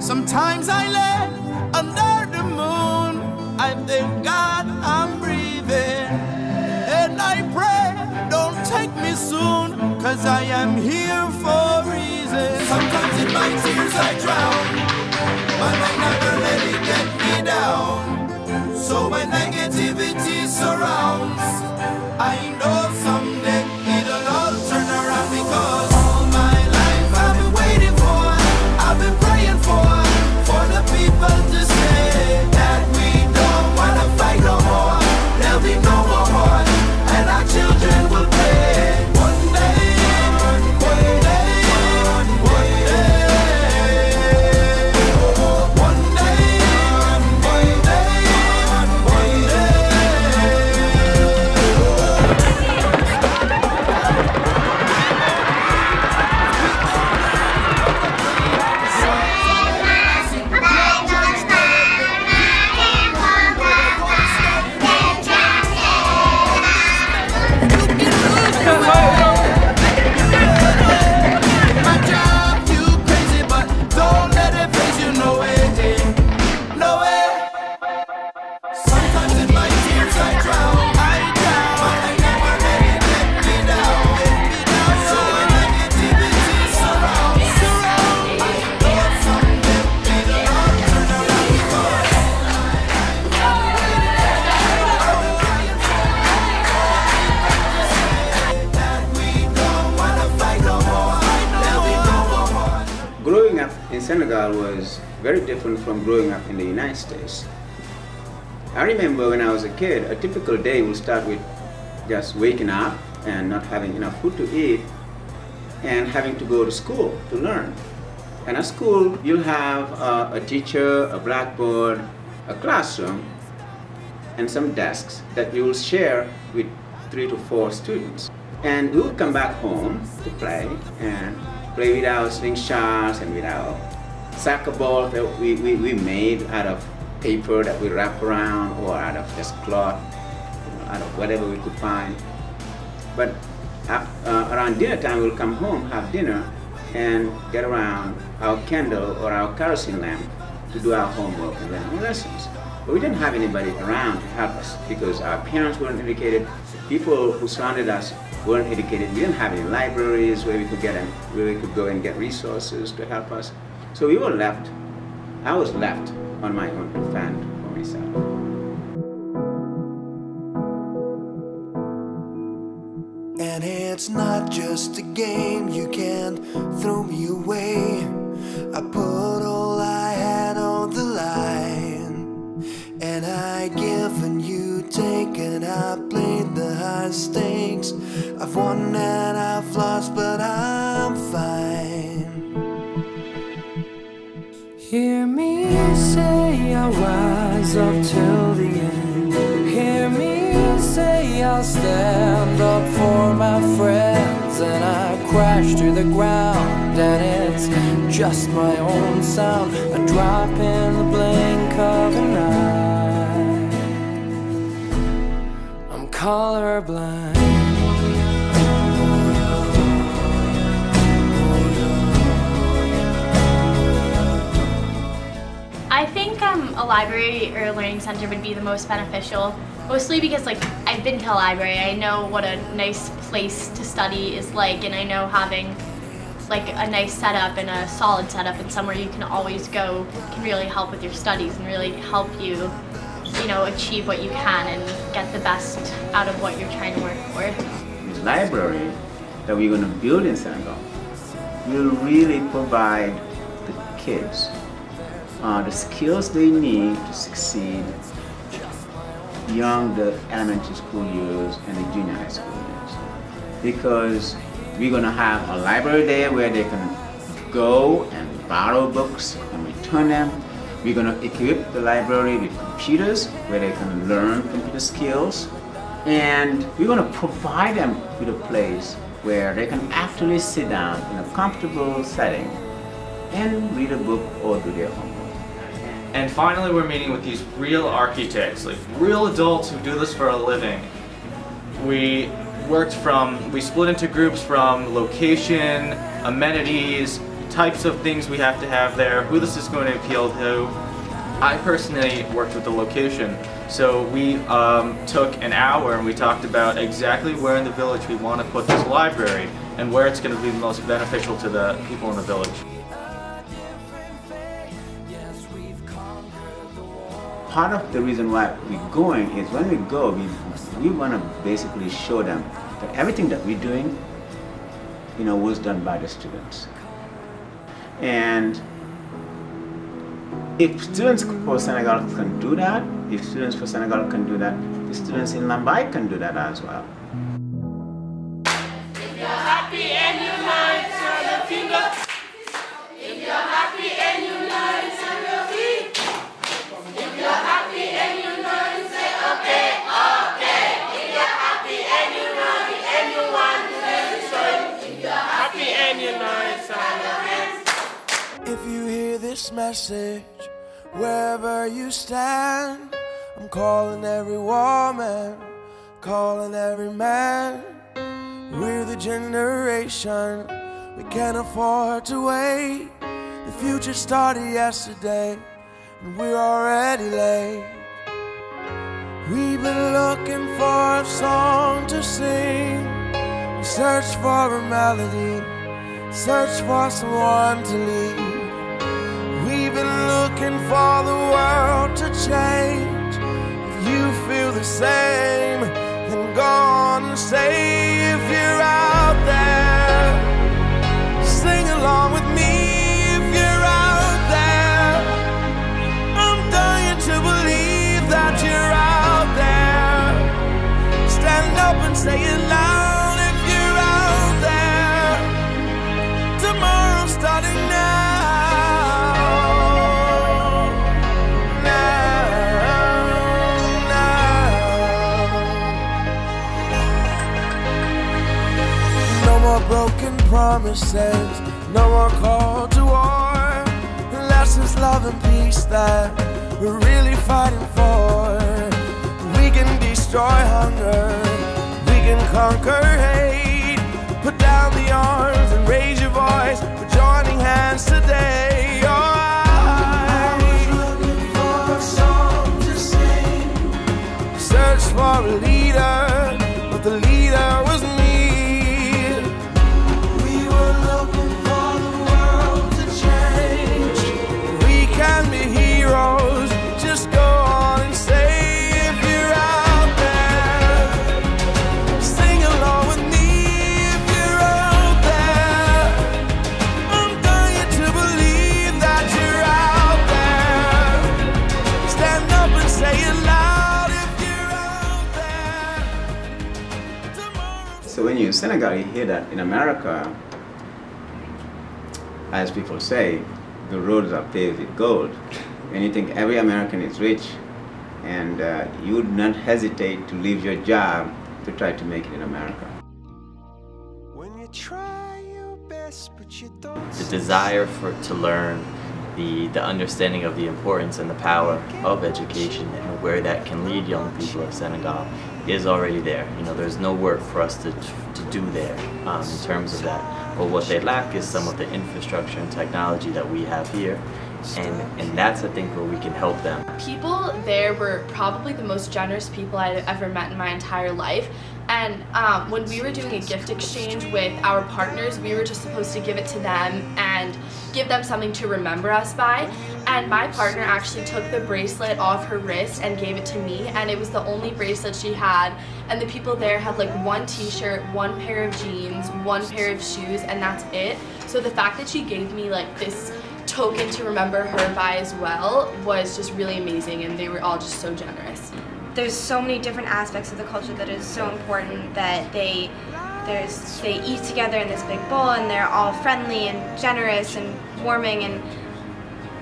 Sometimes I lay under the moon, I thank God I'm breathing, and I pray don't take me soon, cause I am here for a reason. Sometimes in my tears I drown, but I never let it get me down. So when negativity surrounds, I know someday it'll all turn around, because all my life I've been waiting for, I've been praying for the people to say that we don't wanna fight no more. There'll be no more war, and our children will pay. One day, one day, one day, one day, one day, one day. Growing up in Senegal was very different from growing up in the United States. I remember when I was a kid, a typical day would start with just waking up and not having enough food to eat and having to go to school to learn. And at school, you'll have a teacher, a blackboard, a classroom, and some desks that you'll share with 3 to 4 students. And we would come back home to play with our slingshots and with our soccer balls that we made out of paper that we wrap around, or out of just cloth, out of whatever we could find. But around dinner time, we'll come home, have dinner, and get around our candle or our kerosene lamp to do our homework and learn our lessons. But we didn't have anybody around to help us because our parents weren't educated, people who surrounded us weren't educated. We didn't have any libraries where we could go and get resources to help us. So we were left. I was left on my own to fend for myself. And it's not just a game, you can't throw me away. I put all I had on the line, and I give and you take, and I played the high stakes. I've won and I've lost, but I'm fine. Hear me say I'll rise up till the end. Hear me say I'll stand up for my friends. And I crash to the ground, and it's just my own sound, a drop in the blink of an eye. I'm colorblind. I think a library or a learning center would be the most beneficial, mostly because I've been to a library. I know what a nice place to study is like, and I know having a nice setup and a solid setup and somewhere you can always go can really help with your studies and really help you, achieve what you can and get the best out of what you're trying to work for. This library that we're going to build in Senegal will really provide the kids the skills they need to succeed beyond the elementary school years and the junior high school years. Because we're going to have a library there where they can go and borrow books and return them. We're going to equip the library with computers where they can learn computer skills. And we're going to provide them with a place where they can actually sit down in a comfortable setting and read a book or do their homework. And finally, we're meeting with these real architects, like real adults who do this for a living. We split into groups from location, amenities, types of things we have to have there, who this is going to appeal to. I personally worked with the location, so we took an hour and we talked about exactly where in the village we want to put this library and where it's going to be the most beneficial to the people in the village. Part of the reason why we're going is when we go, we want to basically show them that everything that we're doing, was done by the students. And if students for Senegal can do that, if students for Senegal can do that, the students in Lambaye can do that as well. If you're happy and you learn, turn the finger. If you're happy and you learn, turn your feet. If you're happy and you learn, say okay, okay. If you're happy and you learn and you want to learn, if you're happy and you learn, turn your hands. If you hear this message, wherever you stand, I'm calling every woman, calling every man. We're the generation, we can't afford to wait. The future started yesterday, and we're already late. We've been looking for a song to sing, we search for a melody, search for someone to lead. We've been looking for the world to change. If you feel the same, then go on and say, if you're out there, sing along with me. If you're out there, I'm dying to believe that you're out there. Stand up and say it loud. If you're out there, tomorrow's starting now. Broken promises, no more call to war. Unless it's love and peace that we're really fighting for. We can destroy hunger, we can conquer hate. Put down the arms and raise your voice. We're joining hands today. I was looking for a song to sing, search for a leader, but the leader was me. Just go on and say, if you're out there, sing along with me. If you're out there, I'm dying to believe that you're out there. Stand up and say it loud. If you're out there, So when you're in Senegal, you hear that in America, as people say, the roads are paved with gold. And you think every American is rich, and you would not hesitate to leave your job to try to make it in America. when you try your best, but you don't. The desire to learn, the understanding of the importance and the power of education and where that can lead young people of Senegal is already there. There's no work for us to do there in terms of that. But what they lack is some of the infrastructure and technology that we have here. And that's, I think, where we can help them. People there were probably the most generous people I'd ever met in my entire life. And when we were doing a gift exchange with our partners, we were just supposed to give it to them and give them something to remember us by. And my partner actually took the bracelet off her wrist and gave it to me, and it was the only bracelet she had. And the people there had like one t-shirt, one pair of jeans, one pair of shoes, and that's it. So the fact that she gave me like this token to remember her by as well was just really amazing, and they were all just so generous. There's so many different aspects of the culture that is so important that they eat together in this big bowl, and they're all friendly and generous and warming, and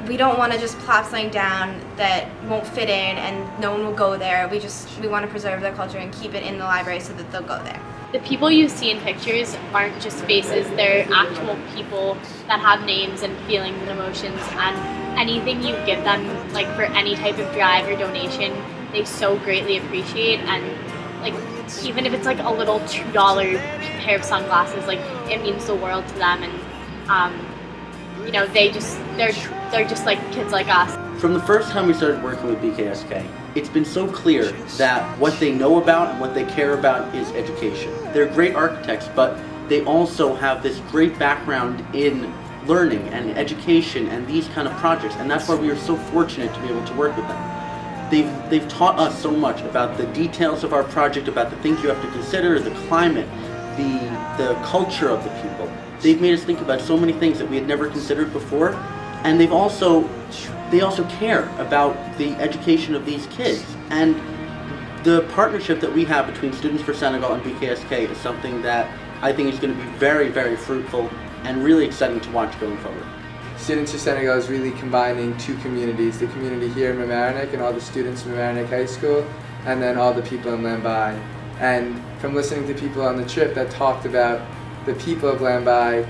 we don't want to just plop something down that won't fit in and no one will go there. We want to preserve their culture and keep it in the library so that they'll go there. The people you see in pictures aren't just faces, they're actual people that have names and feelings and emotions, and anything you give them like for any type of drive or donation, they so greatly appreciate. And like even if it's like a little $2 pair of sunglasses, like it means the world to them. And you know, they're just like kids like us. From the first time we started working with BKSK, it's been so clear that what they know about and what they care about is education. They're great architects, but they also have this great background in learning and education and these kind of projects, and that's why we are so fortunate to be able to work with them. They've taught us so much about the details of our project, about the things you have to consider, the climate, the culture of the people. They've made us think about so many things that we had never considered before, and they also care about the education of these kids. And the partnership that we have between Students for Senegal and BKSK is something that I think is going to be very, very fruitful and really exciting to watch going forward. Students for Senegal is really combining two communities, the community here in Mamaroneck and all the students from Mamaroneck High School, and then all the people in Lambai. And from listening to people on the trip that talked about the people of Lambai,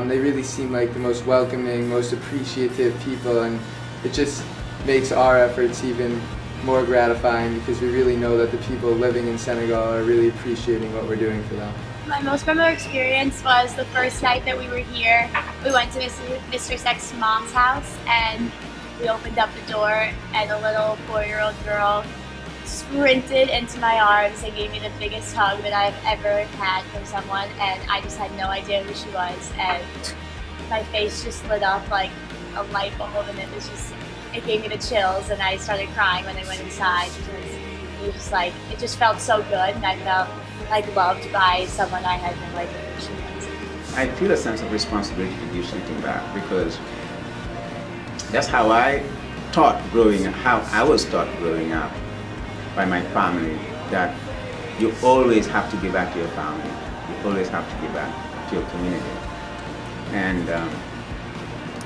they really seem like the most welcoming, most appreciative people, and it just makes our efforts even more gratifying because we really know that the people living in Senegal are really appreciating what we're doing for them. My most memorable experience was the first night that we were here. We went to Mr. Sex's mom's house and we opened up the door and a little 4-year-old girl sprinted into my arms and gave me the biggest hug that I've ever had from someone, and I just had no idea who she was, and my face just lit up like a light bulb, and it gave me the chills, and I started crying when I went inside because it just felt so good, and I felt like loved by someone I had no idea who she was. I feel a sense of responsibility to give something back because that's how I was taught growing up by my family, that you always have to give back to your family, you always have to give back to your community. And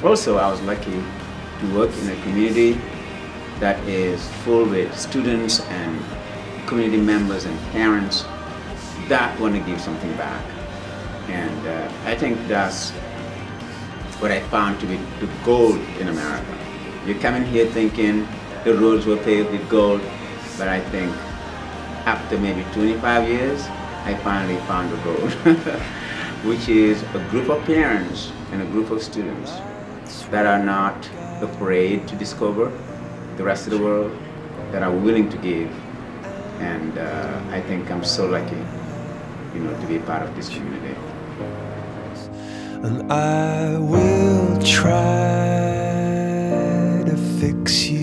also I was lucky to work in a community that is full with students and community members and parents that want to give something back. And I think that's what I found to be the gold in America. You come in here thinking the roads were paved with gold, but I think after maybe 25 years, I finally found the gold, which is a group of parents and a group of students that are not afraid to discover the rest of the world, that are willing to give. And I think I'm so lucky, to be a part of this community. And I will try to fix you.